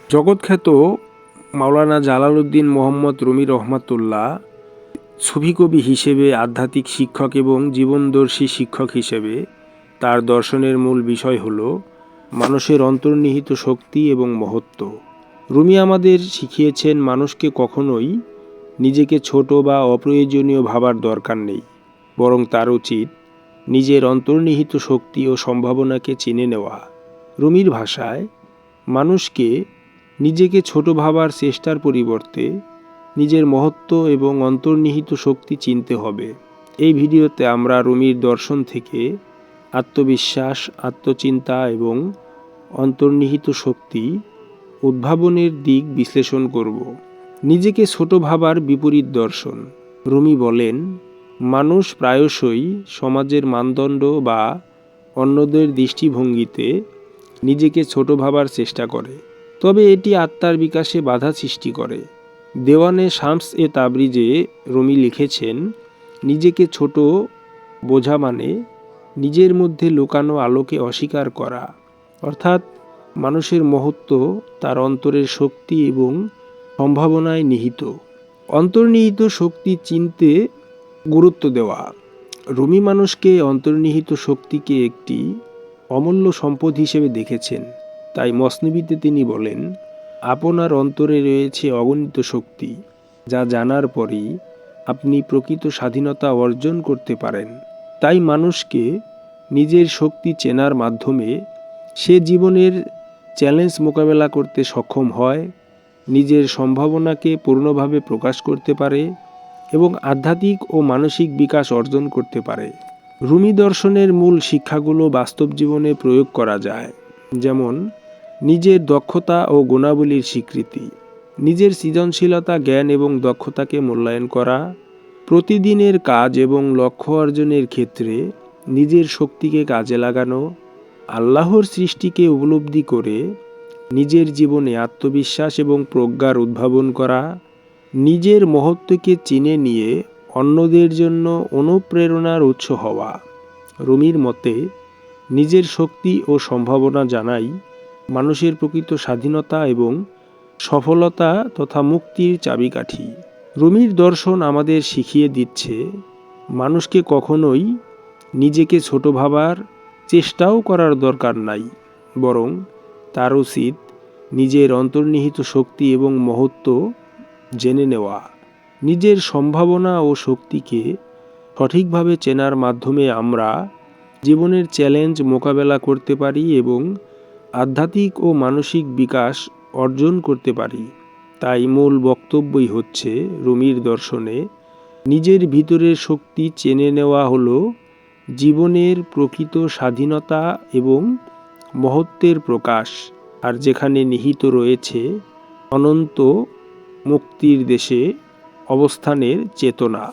জগৎখ্যাত মাওলানা Jalaluddin Mohammad Rumi রহমাতুল্লাহ সুফি কবি হিসেবে, আধ্যাত্মিক শিক্ষক এবং জীবনদর্শী শিক্ষক হিসেবে তার দর্শনের মূল বিষয় হল মানুষের অন্তর্নিহিত শক্তি এবং মহত্ত্ব। রুমি আমাদের শিখিয়েছেন মানুষকে কখনোই নিজেকে ছোট বা অপ্রয়োজনীয় ভাবার দরকার নেই, বরং তার উচিত নিজের অন্তর্নিহিত শক্তি ও সম্ভাবনাকে চিনে নেওয়া। রুমির ভাষায় মানুষকে নিজেকে ছোট ভাবার চেষ্টার পরিবর্তে নিজের মহত্ত্ব এবং অন্তর্নিহিত শক্তি চিনতে হবে। এই ভিডিওতে আমরা রুমির দর্শন থেকে আত্মবিশ্বাস, আত্মচিন্তা এবং অন্তর্নিহিত শক্তি উদ্ভাবনের দিক বিশ্লেষণ করব। নিজেকে ছোট ভাবার বিপরীত দর্শন। রুমি বলেন, মানুষ প্রায়শই সমাজের মানদণ্ড বা অন্যদের দৃষ্টিভঙ্গিতে নিজেকে ছোট ভাবার চেষ্টা করে, তবে এটি আত্মার বিকাশে বাধা সৃষ্টি করে। দেওয়ানে শামস এ তাবরিজে রুমি লিখেছেন, নিজেকে ছোট বোঝা মানে নিজের মধ্যে লুকানো আলোকে অস্বীকার করা, অর্থাৎ মানুষের মহত্ত্ব তার অন্তরের শক্তি এবং সম্ভাবনায় নিহিত। অন্তর্নিহিত শক্তি চিনতে গুরুত্ব দেওয়া। রুমি মানুষকে অন্তর্নিহিত শক্তিকে একটি অমূল্য সম্পদ হিসেবে দেখেছেন। তাই মসনবিতে তিনি বলেন, আপনার অন্তরে রয়েছে অগণিত শক্তি, যা জানার পরই আপনি প্রকৃত স্বাধীনতা অর্জন করতে পারেন। তাই মানুষকে নিজের শক্তি চেনার মাধ্যমে সে জীবনের চ্যালেঞ্জ মোকাবেলা করতে সক্ষম হয়, নিজের সম্ভাবনাকে পূর্ণভাবে প্রকাশ করতে পারে এবং আধ্যাত্মিক ও মানসিক বিকাশ অর্জন করতে পারে। রুমি দর্শনের মূল শিক্ষাগুলো বাস্তব জীবনে প্রয়োগ করা যায়, যেমন নিজের দক্ষতা ও গুণাবলীর স্বীকৃতি, নিজের সৃজনশীলতা, জ্ঞান এবং দক্ষতাকে মূল্যায়ন করা, প্রতিদিনের কাজ এবং লক্ষ্য অর্জনের ক্ষেত্রে নিজের শক্তিকে কাজে লাগানো, আল্লাহর সৃষ্টিকে উপলব্ধি করে নিজের জীবনে আত্মবিশ্বাস এবং প্রজ্ঞার উদ্ভাবন করা, নিজের মহত্ত্বকে চিনে নিয়ে অন্যদের জন্য অনুপ্রেরণার উৎস হওয়া। রুমির মতে নিজের শক্তি ও সম্ভাবনা জানাই মানুষের প্রকৃত স্বাধীনতা এবং সফলতা তথা মুক্তির চাবিকাঠি। রুমির দর্শন আমাদের শিখিয়ে দিচ্ছে, মানুষকে কখনোই নিজেকে ছোট ভাবার চেষ্টাও করার দরকার নাই, বরং তার উচিত নিজের অন্তর্নিহিত শক্তি এবং মহত্ত্ব জেনে নেওয়া। নিজের সম্ভাবনা ও শক্তিকে সঠিকভাবে চেনার মাধ্যমে আমরা জীবনের চ্যালেঞ্জ মোকাবেলা করতে পারি এবং আধ্যাত্মিক ও মানসিক বিকাশ অর্জন করতে পারি। তাই মূল বক্তব্যই হচ্ছে, রুমির দর্শনে নিজের ভিতরের শক্তি চেনে নেওয়া হলো জীবনের প্রকৃত স্বাধীনতা এবং মহত্ত্বের প্রকাশ, আর যেখানে নিহিত রয়েছে অনন্ত মুক্তির দেশে অবস্থানের চেতনা।